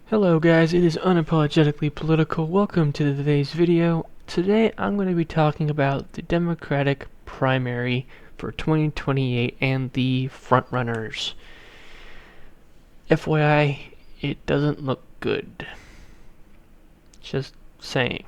Hello guys, it is Unapologetically Political. Welcome to today's video. Today I'm going to be talking about the Democratic primary for 2028 and the frontrunners. FYI, it doesn't look good. Just saying.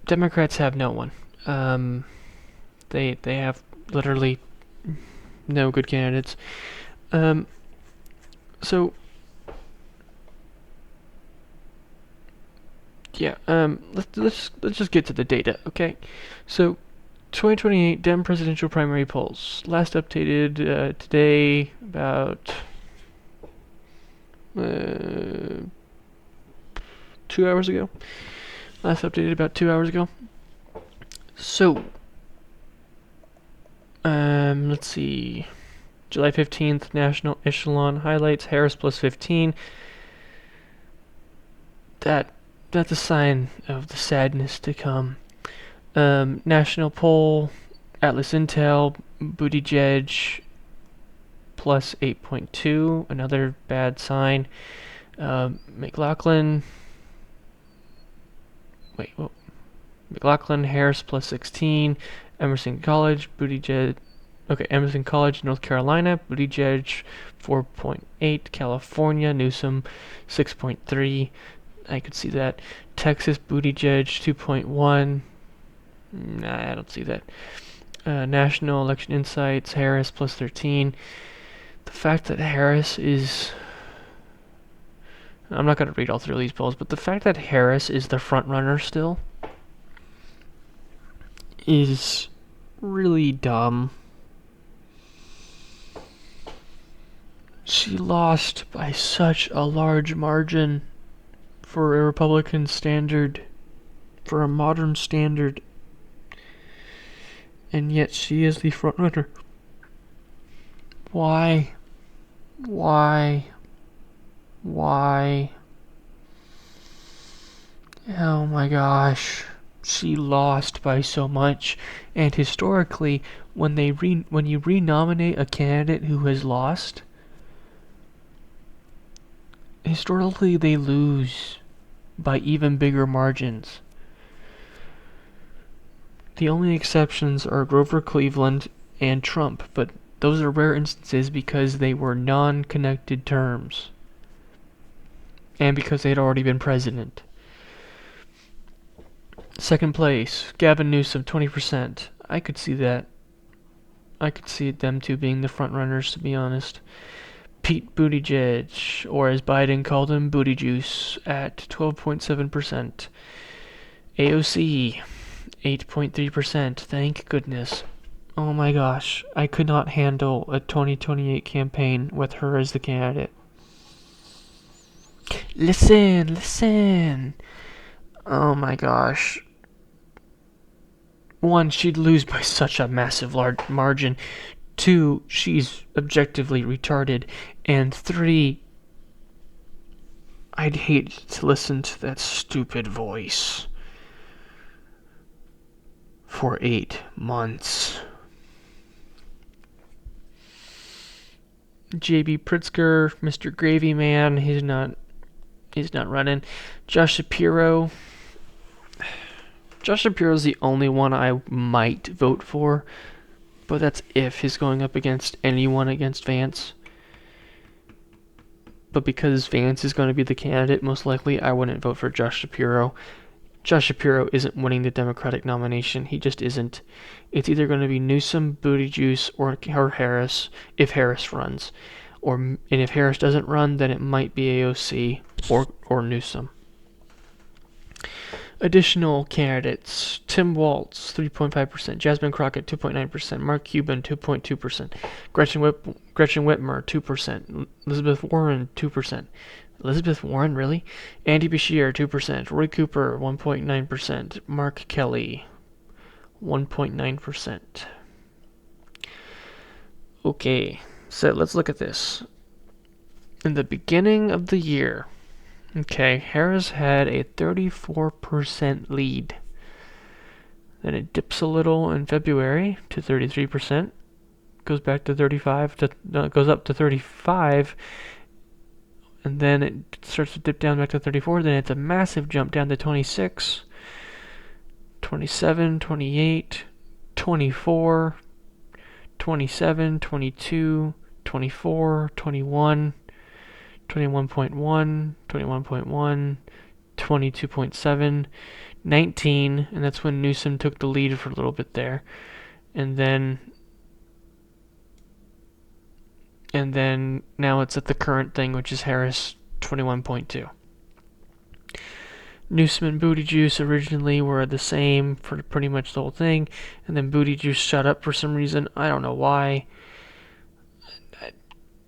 Democrats have no one. They have literally no good candidates. So yeah, let's just get to the data, okay? So 2028 Dem presidential primary polls. Last updated today about 2 hours ago. Last updated about 2 hours ago. So, let's see. July 15th, national echelon highlights, Harris plus 15. That's a sign of the sadness to come. National poll, Atlas Intel, Buttigieg plus 8.2, another bad sign. McLaughlin, Harris plus 16, Emerson College, Emerson College, North Carolina, Buttigieg 4.8, California, Newsom 6.3, I could see that. Texas, Buttigieg 2.1, nah, I don't see that. National Election Insights, Harris plus 13. The fact that Harris is... I'm not going to read all three of these polls, but the fact that Harris is the front runner still is really dumb. She lost by such a large margin for a Republican standard, for a modern standard, and yet she is the front runner. Why? Oh my gosh. She lost by so much, and historically, when you renominate a candidate who has lost, historically they lose by even bigger margins. The only exceptions are Grover Cleveland and Trump, but those are rare instances because they were non-connected terms, and because they had already been president. Second place, Gavin Newsom, 20%. I could see that. I could see them two being the front runners, to be honest. Pete Buttigieg, or as Biden called him, Booty Juice, at 12.7%. AOC, 8.3%. Thank goodness. Oh my gosh, I could not handle a 2028 campaign with her as the candidate. Listen. Oh my gosh. One, she'd lose by such a massive large margin. Two, she's objectively retarded. And three, I'd hate to listen to that stupid voice for 8 months. J.B. Pritzker, Mr. Gravy Man, he's not running. Josh Shapiro is the only one I might vote for, but that's if he's going up against anyone against Vance. But because Vance is going to be the candidate, most likely I wouldn't vote for Josh Shapiro. Josh Shapiro isn't winning the Democratic nomination. He just isn't. It's either going to be Newsom, Booty Juice, or Harris, if Harris runs. And if Harris doesn't run, then it might be AOC or Newsom. Additional candidates: Tim Walz, 3.5%, Jasmine Crockett, 2.9%, Mark Cuban, 2.2%, Gretchen Whitmer, 2%, Elizabeth Warren, 2%. Elizabeth Warren, really? Andy Beshear, 2%, Roy Cooper, 1.9%, Mark Kelly, 1.9%. Okay, so let's look at this. In the beginning of the year, Harris had a 34% lead. Then it dips a little in February to 33%, goes back to 35, goes up to 35, and then it starts to dip down back to 34, then it's a massive jump down to 26, 27, 28, 24, 27, 22, 24, 21, 21.1, 21.1, 22.7, 19, and that's when Newsom took the lead for a little bit there. And then now it's at the current thing, which is Harris 21.2. Newsom and Buttigieg originally were the same for pretty much the whole thing, and then Buttigieg shut up for some reason. I don't know why.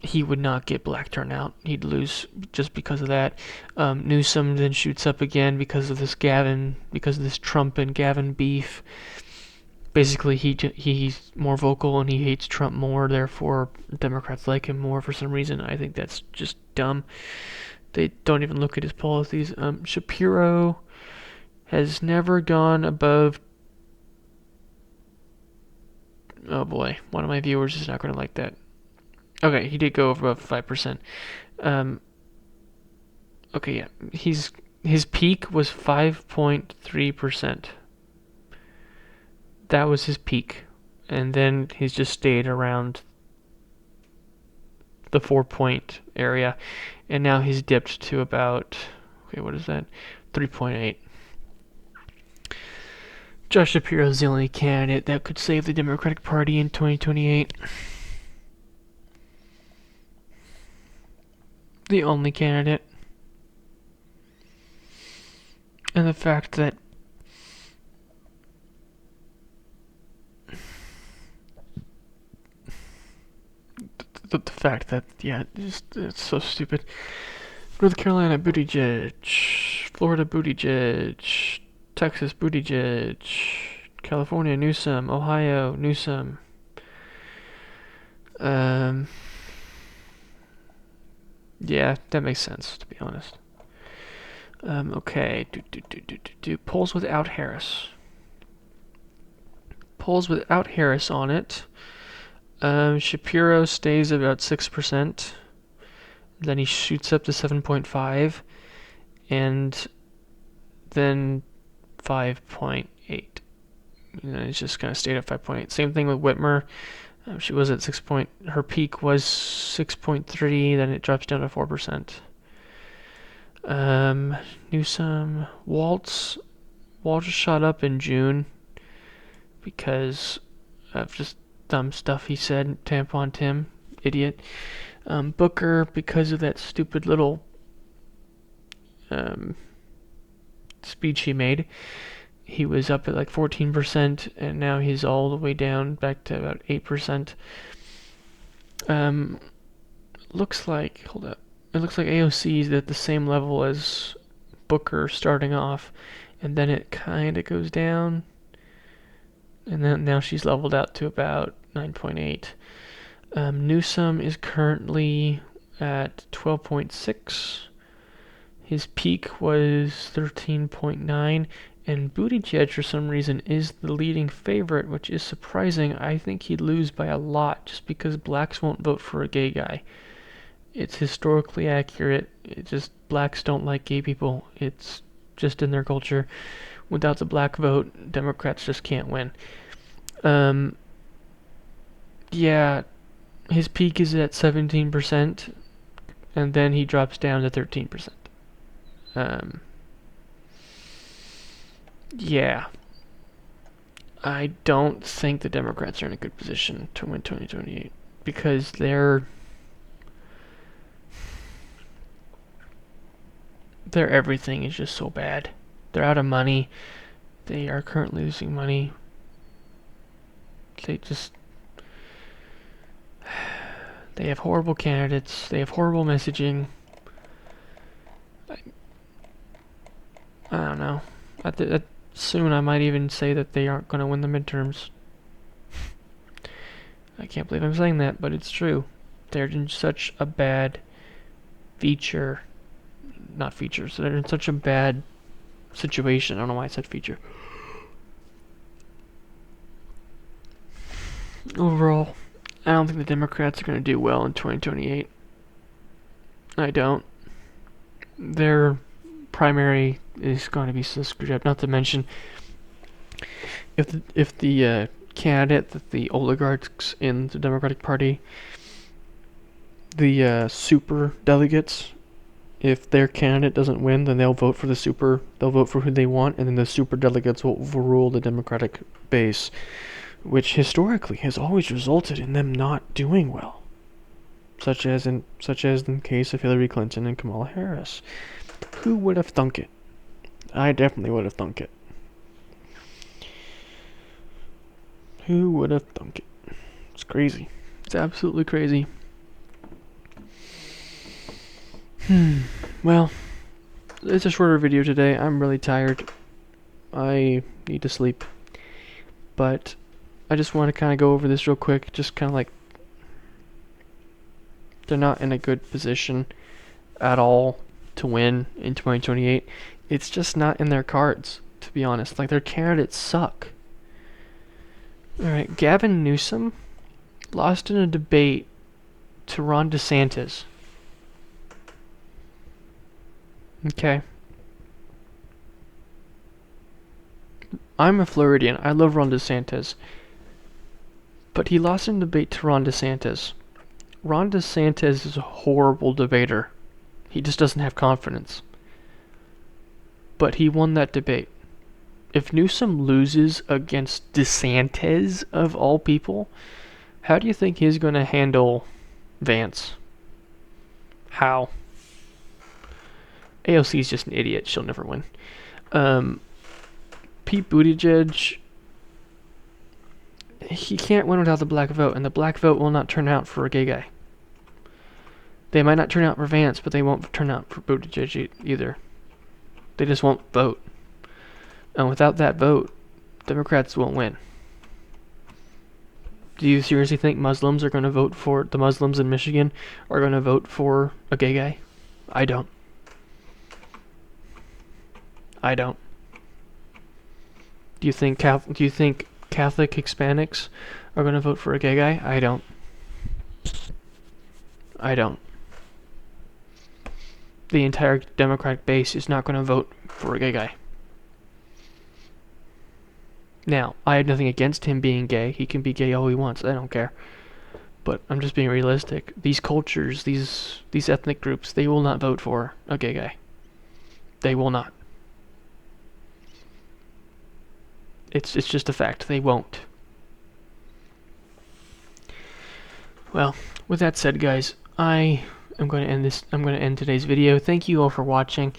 He would not get black turnout. He'd lose just because of that. Newsom then shoots up again because of this Trump and Gavin beef. Basically, he's more vocal and he hates Trump more. Therefore, Democrats like him more for some reason. I think that's just dumb. They don't even look at his policies. Shapiro has never gone above. Oh boy, one of my viewers is not going to like that. Okay, he did go above 5%. Okay, yeah, his peak was 5.3%. That was his peak, and then he's just stayed around the 4-point area, and now he's dipped to about, okay, what is that? 3.8. Josh Shapiro is the only candidate that could save the Democratic Party in 2028. The only candidate. And the fact that yeah, it's so stupid. North Carolina, Buttigieg. Florida, Buttigieg. Texas, Buttigieg. California, Newsom. Ohio, Newsom. Yeah, that makes sense, to be honest. Okay. Polls without Harris. Polls without Harris on it. Shapiro stays about 6%. Then he shoots up to 7.5. And then 5.8. He's just kind of stayed at 5.8. Same thing with Whitmer. She was at 6. Her peak was 6.3. Then it drops down to 4%. Newsom, Waltz shot up in June because of just dumb stuff he said. Tampon Tim, idiot. Booker, because of that stupid little speech he made, he was up at like 14%, and now he's all the way down back to about 8%. Looks like, hold up. It looks like AOC is at the same level as Booker starting off, and then it kind of goes down, and then now she's leveled out to about 9.8. Newsom is currently at 12.6. His peak was 13.9, and Buttigieg, for some reason, is the leading favorite, which is surprising. I think he'd lose by a lot just because blacks won't vote for a gay guy. It's historically accurate. It just, blacks don't like gay people. It's just in their culture. Without the black vote, Democrats just can't win. Yeah, his peak is at 17%, and then he drops down to 13%. Yeah. I don't think the Democrats are in a good position to win 2028 because their everything is just so bad. They're out of money. They are currently losing money. They have horrible candidates. They have horrible messaging. I don't know. Soon I might even say that they aren't going to win the midterms. I can't believe I'm saying that, but it's true. They're in such a bad they're in such a bad situation. I don't know why I said feature. Overall, I don't think the Democrats are going to do well in 2028. I don't. their primary is going to be screwed up. Not to mention, if the candidate that the oligarchs in the Democratic Party, the super delegates, if their candidate doesn't win, then they'll vote for who they want, and then the super delegates will overrule the Democratic base, which historically has always resulted in them not doing well, such as in the case of Hillary Clinton and Kamala Harris. Who would have thunk it? I definitely would have thunk it. Who would have thunk it? It's crazy. It's absolutely crazy. Well, it's a shorter video today. I'm really tired. I need to sleep. But I just want to kind of go over this real quick. Just kind of like, they're not in a good position at all to win in 2028. It's just not in their cards, to be honest. Like, their candidates suck. Alright, Gavin Newsom lost in a debate to Ron DeSantis. Okay. I'm a Floridian. I love Ron DeSantis. But he lost in a debate to Ron DeSantis. Ron DeSantis is a horrible debater. He just doesn't have confidence. But he won that debate. If Newsom loses against DeSantis, of all people, how do you think he's going to handle Vance? How? AOC is just an idiot. She'll never win. Pete Buttigieg, he can't win without the black vote, and the black vote will not turn out for a gay guy. They might not turn out for Vance, but they won't turn out for Buttigieg either. They just won't vote. And without that vote, Democrats won't win. Do you seriously think Muslims are going to vote for, the Muslims in Michigan are going to vote for a gay guy? I don't. Do you think Catholic Hispanics are going to vote for a gay guy? I don't. The entire Democratic base is not going to vote for a gay guy. Now, I have nothing against him being gay. He can be gay all he wants. I don't care. But I'm just being realistic. These cultures, these ethnic groups, they will not vote for a gay guy. They will not. It's just a fact. They won't. Well, with that said, guys, I'm going to end today's video. Thank you all for watching.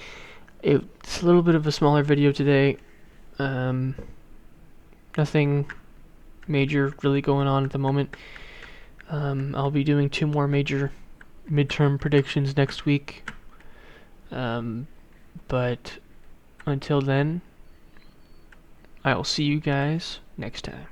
It's a little bit of a smaller video today. Nothing major really going on at the moment. I'll be doing 2 more major midterm predictions next week. But until then, I will see you guys next time.